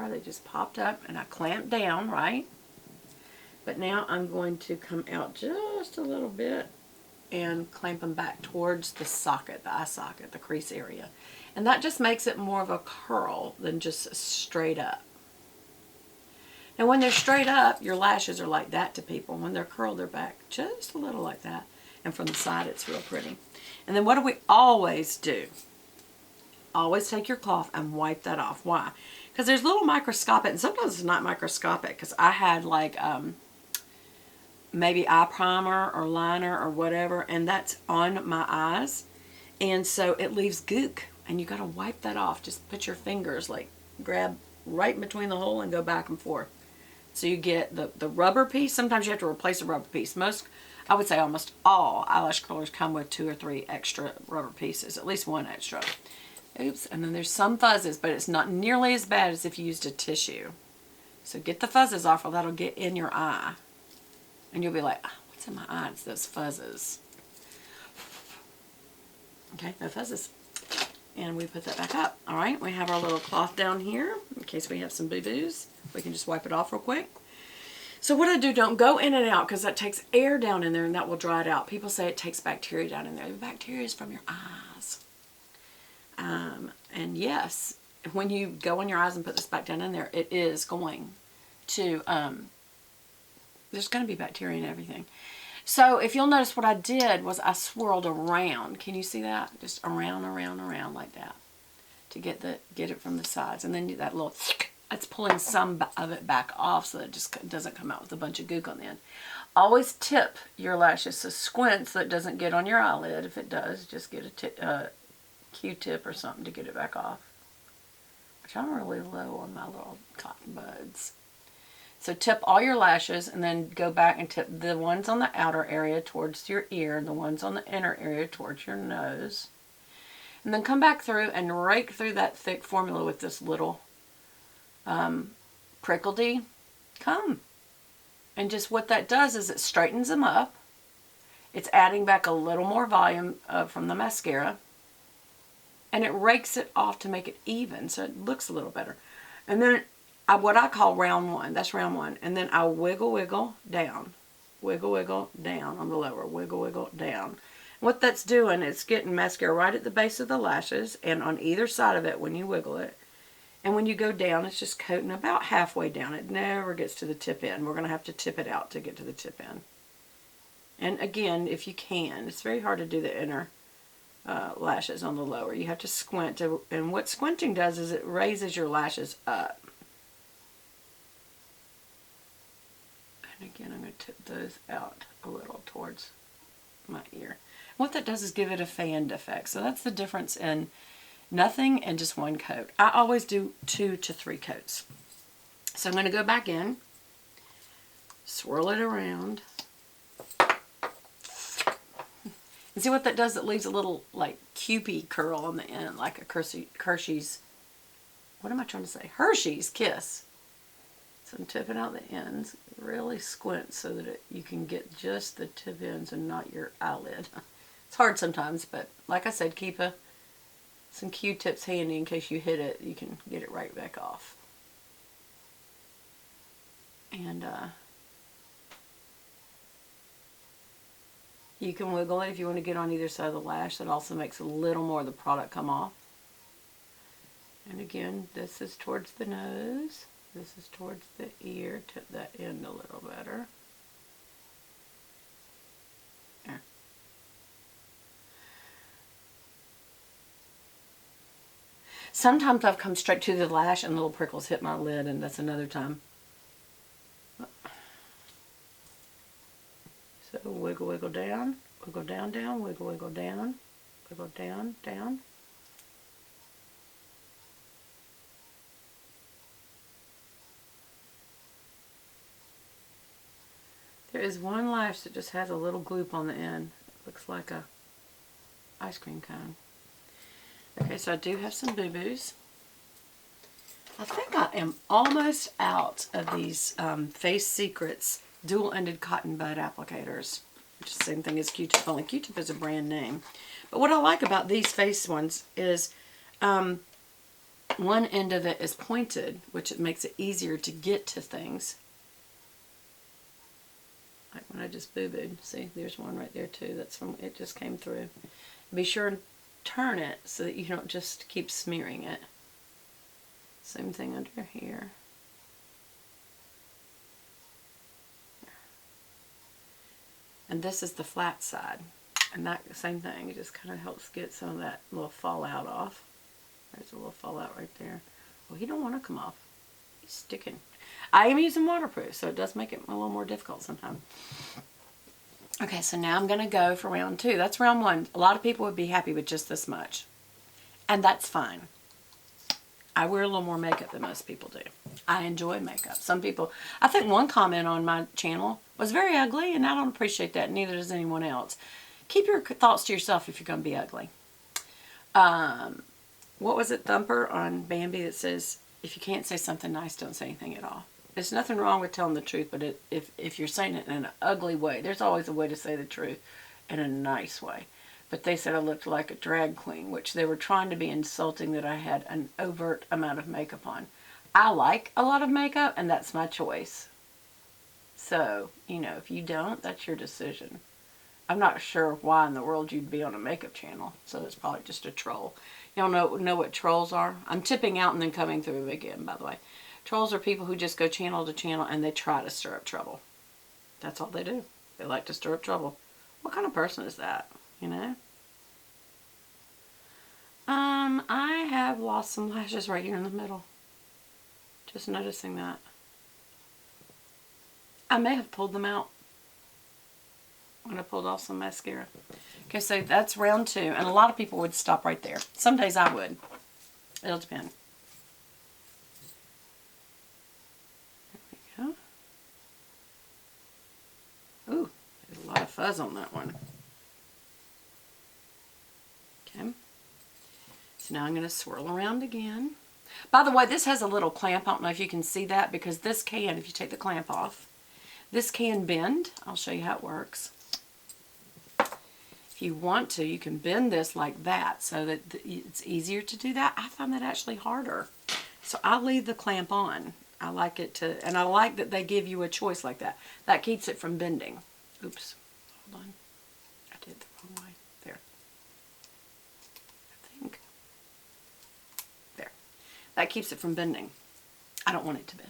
are. They just popped up and I clamped down, right? But now I'm going to come out just a little bit and clamp them back towards the socket, the eye socket, the crease area. And that just makes it more of a curl than just straight up. And when they're straight up, your lashes are like that to people. When they're curled, they're back just a little like that. And from the side, it's real pretty. And then what do we always do? Always take your cloth and wipe that off. Why? Because there's little microscopic, and sometimes it's not microscopic, because I had like maybe eye primer or liner or whatever, and that's on my eyes. And so it leaves gook, and you got to wipe that off. Just put your fingers, like grab right in between the hole and go back and forth. So you get the rubber piece. Sometimes you have to replace the rubber piece. Most, I would say almost all eyelash curlers come with 2 or 3 extra rubber pieces, at least 1 extra. Oops, and then there's some fuzzes, but it's not nearly as bad as if you used a tissue. So get the fuzzes off, or that'll get in your eye. And you'll be like, oh, what's in my eye? It's those fuzzes. Okay, no fuzzes. And we put that back up. All right, we have our little cloth down here in case we have some boo-boos. We can just wipe it off real quick. So what I do, don't go in and out, because that takes air down in there and that will dry it out. People say it takes bacteria down in there. The bacteria is from your eyes. And yes, when you go in your eyes and put this back down in there, it is going to, there's going to be bacteria and everything. So if you'll notice, what I did was I swirled around. Can you see that? Just around, around, around like that to get it from the sides. And then that little, that's pulling some of it back off so that it just doesn't come out with a bunch of gook on the end. Always tip your lashes, so squint so it doesn't get on your eyelid. If it does, just get a Q-tip or something to get it back off. Which I'm really low on my little cotton buds. So tip all your lashes and then go back and tip the ones on the outer area towards your ear, the ones on the inner area towards your nose. And then come back through and rake through that thick formula with this little prickledy comb. And just what that does is it straightens them up. It's adding back a little more volume from the mascara. And it rakes it off to make it even so it looks a little better. And then what I call round one. That's round one. And then I wiggle, wiggle down. Wiggle, wiggle down on the lower. Wiggle, wiggle down. What that's doing, it's getting mascara right at the base of the lashes and on either side of it when you wiggle it. And when you go down, it's just coating about halfway down. It never gets to the tip end. We're going to have to tip it out to get to the tip end. And again, if you can, it's very hard to do the inner lashes on the lower. You have to squint. And what squinting does is it raises your lashes up. And again, I'm going to tip those out a little towards my ear. What that does is give it a fanned effect. So that's the difference in nothing and just one coat. I always do 2 to 3 coats. So I'm going to go back in, swirl it around. And see what that does? It leaves a little like Cupid curl on the end, like a Hershey's, what am I trying to say? Hershey's Kiss. So I'm tipping out the ends, really squint so that you can get just the tip ends and not your eyelid. It's hard sometimes, but like I said, keep some Q-tips handy in case you hit it. You can get it right back off. And you can wiggle it if you want to get on either side of the lash. That also makes a little more of the product come off. And again, this is towards the nose. This is towards the ear. Tip that end a little better. There. Sometimes I've come straight to the lash and little prickles hit my lid, and that's another time. So wiggle, wiggle down, down, wiggle, wiggle down, down. There is one lash that just has a little gloop on the end. It looks like a ice cream cone. Okay, so I do have some boo-boos. I think I am almost out of these Face Secrets dual-ended cotton bud applicators, which is the same thing as Q-tip, only Q-tip is a brand name. But what I like about these face ones is one end of it is pointed, which it makes it easier to get to things. Like when I just boo-booed. See, there's one right there too. That's from, it just came through. Be sure and turn it so that you don't just keep smearing it. Same thing under here. And this is the flat side. And that same thing, it just kind of helps get some of that little fallout off. There's a little fallout right there. Well, he don't want to come off. He's sticking. I am using waterproof, so it does make it a little more difficult sometimes. Okay, so now I'm going to go for round 2. That's round 1. A lot of people would be happy with just this much. And that's fine. I wear a little more makeup than most people do. I enjoy makeup. Some people, I think one comment on my channel was very ugly, and I don't appreciate that, neither does anyone else. Keep your thoughts to yourself if you're going to be ugly. What was it, Thumper on Bambi that says, if you can't say something nice, don't say anything at all. There's nothing wrong with telling the truth, but if you're saying it in an ugly way, there's always a way to say the truth in a nice way. But they said I looked like a drag queen, which they were trying to be insulting that I had an overt amount of makeup on. I like a lot of makeup, and that's my choice. So, you know, if you don't, that's your decision. I'm not sure why in the world you'd be on a makeup channel, so it's probably just a troll. Y'all know what trolls are? I'm tipping out and then coming through again, by the way. Trolls are people who just go channel to channel and they try to stir up trouble. That's all they do. They like to stir up trouble. What kind of person is that, you know? I have lost some lashes right here in the middle. Just noticing that. I may have pulled them out when I pulled off some mascara. Okay, so that's round 2, and a lot of people would stop right there. Some days I would. It'll depend. There we go. Ooh, there's a lot of fuzz on that one. Okay. So now I'm going to swirl around again. By the way, this has a little clamp. I don't know if you can see that, because this can, if you take the clamp off, this can bend. I'll show you how it works. If you want to, you can bend this like that so that it's easier to do that. I find that actually harder. So I leave the clamp on. I like it to, and I like that they give you a choice like that. That keeps it from bending. Oops, hold on. I did it the wrong way. There. I think. There. That keeps it from bending. I don't want it to bend.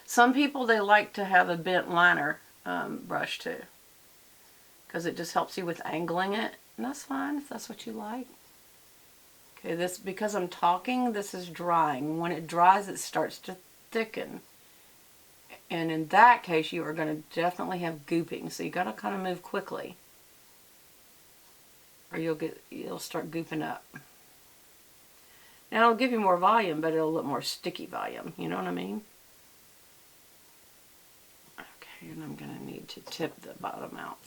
Some people, they like to have a bent liner brush too, because it just helps you with angling it, and that's fine if that's what you like. Okay, this, because I'm talking, this is drying. When it dries, it starts to thicken, and in that case, you are going to definitely have gooping. So you got to kind of move quickly, or you'll start gooping up. Now it'll give you more volume, but it'll look more sticky volume. You know what I mean? And I'm going to need to tip the bottom out.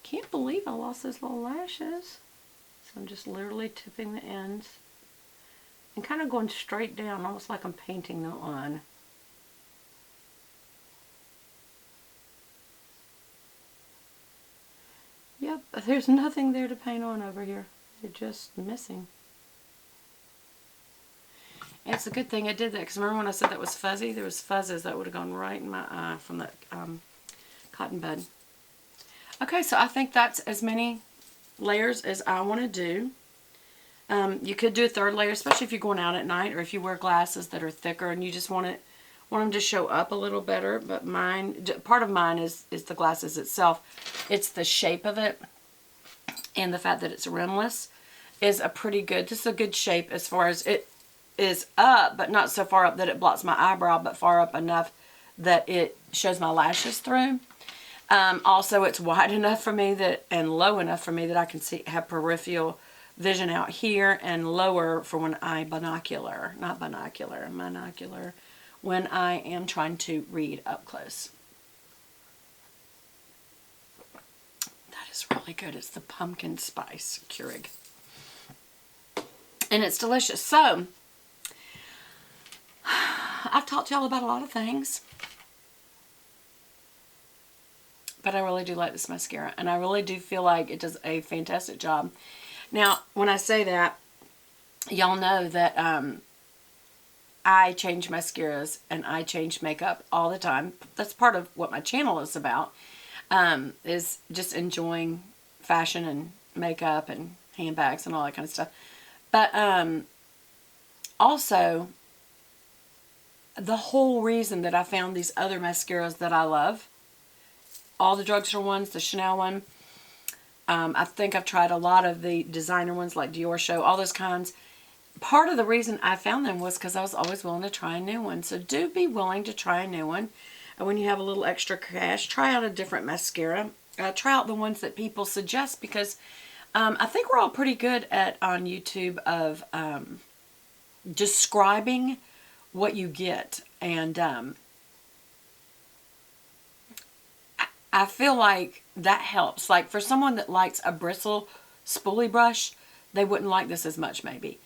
Can't believe I lost those little lashes. So I'm just literally tipping the ends and kind of going straight down, almost like I'm painting them on. Yep, there's nothing there to paint on over here. They're just missing. And it's a good thing I did that, because remember when I said that was fuzzy? There was fuzzes that would have gone right in my eye from that cotton bud. Okay, so I think that's as many layers as I want to do. You could do a 3rd layer, especially if you're going out at night, or if you wear glasses that are thicker and you just want them to show up a little better. But mine, part of mine is the glasses itself. It's the shape of it, and the fact that it's rimless is a pretty good. This is a good shape as far as it is up, but not so far up that it blocks my eyebrow, but far up enough that it shows my lashes through. Also, it's wide enough for me and low enough for me that I can have peripheral vision out here, and lower for when I monocular, when I am trying to read up close. That is really good. It's the pumpkin spice Keurig, and it's delicious. So I've talked to y'all about a lot of things, but I really do like this mascara, and I really do feel like it does a fantastic job. Now, when I say that, y'all know that I change mascaras and I change makeup all the time. That's part of what my channel is about, is just enjoying fashion and makeup and handbags and all that kind of stuff. But also, the whole reason that I found these other mascaras that I love, all the drugstore ones, the Chanel one, I think I've tried a lot of the designer ones like Dior Show, all those kinds. Part of the reason I found them was because I was always willing to try a new one. So do be willing to try a new one. And when you have a little extra cash, try out a different mascara. Try out the ones that people suggest, because I think we're all pretty good at on YouTube of describing what you get. And I feel like that helps. Like for someone that likes a bristle spoolie brush, they wouldn't like this as much maybe.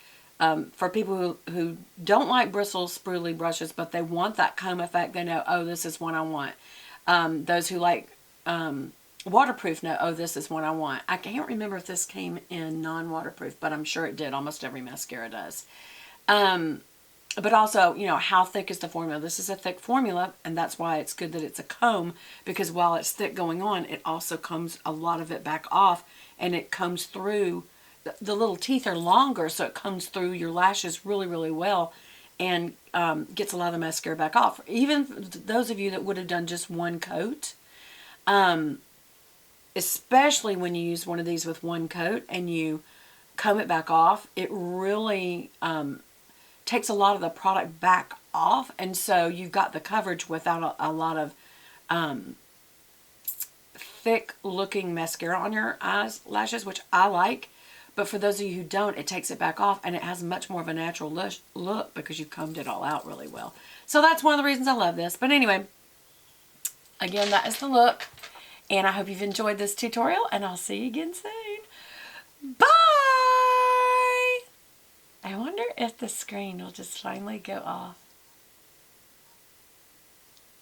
For people who don't like bristle spoolie brushes, but they want that comb effect, they know, oh, this is what I want. Those who like waterproof know, oh, this is what I want. I can't remember if this came in non-waterproof, but I'm sure it did. Almost every mascara does. But also, you know, how thick is the formula? This is a thick formula, and that's why it's good that it's a comb, because while it's thick going on, it also combs a lot of it back off, and it comes through. The little teeth are longer, so it comes through your lashes really, really well, and gets a lot of the mascara back off. Even those of you that would have done just one coat, especially when you use one of these with one coat and you comb it back off, it really takes a lot of the product back off, and so you've got the coverage without a lot of thick looking mascara on your lashes, which I like. But for those of you who don't, it takes it back off, and it has much more of a natural look because you combed it all out really well. So that's one of the reasons I love this. But anyway, again, that is the look, and I hope you've enjoyed this tutorial, and I'll see you again soon. Bye! I wonder if the screen will just finally go off.